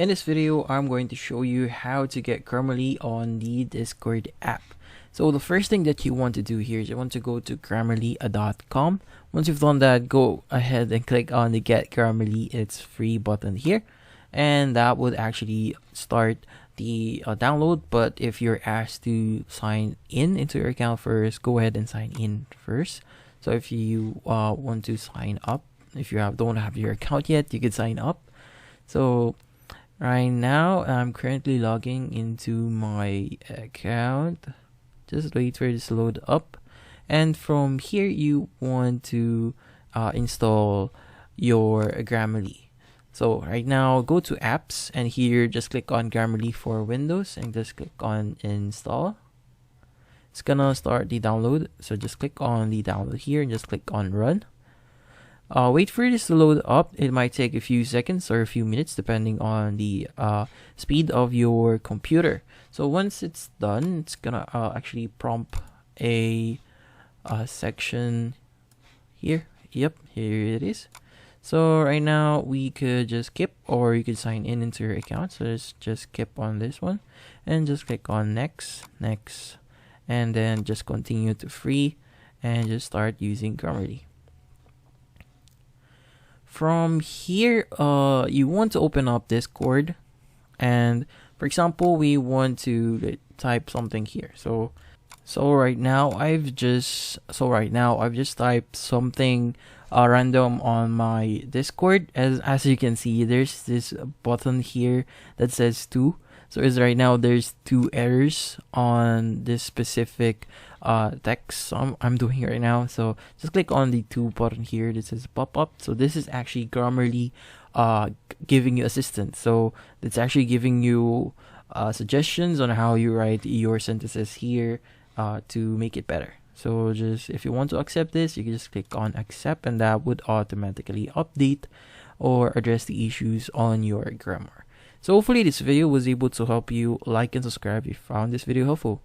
In this video, I'm going to show you how to get Grammarly on the Discord app. So the first thing that you want to do here is you want to go to Grammarly.com. Once you've done that, go ahead and click on the Get Grammarly It's Free button here. And that would actually start the download. But if you're asked to sign in into your account first, go ahead and sign in first. So if you want to sign up, if you don't have your account yet, you can sign up. So right now, I'm currently logging into my account. Just wait for this to load up. And from here, you want to install your Grammarly. So right now, go to apps, and here just click on Grammarly for Windows and just click on install. It's gonna start the download. So just click on the download here and just click on run. Wait for this to load up. It might take a few seconds or a few minutes depending on the speed of your computer. So once it's done, it's gonna actually prompt a section here. Yep, here it is. So right now we could just skip, or you could sign in into your account. So let's just skip on this one and just click on next, and then just continue to free and just start using Grammarly. From here, you want to open up Discord, and for example, we want to type something here. So right now I've just typed something random on my Discord. As you can see, there's this button here that says 2. So right now there's 2 errors on this specific text I'm doing right now. So just click on the 2 button here that says pop up. So this is actually Grammarly giving you assistance. So it's actually giving you suggestions on how you write your sentences here to make it better. So just if you want to accept this, you can just click on accept, and that would automatically update or address the issues on your grammar. So hopefully this video was able to help you. Like and subscribe if you found this video helpful.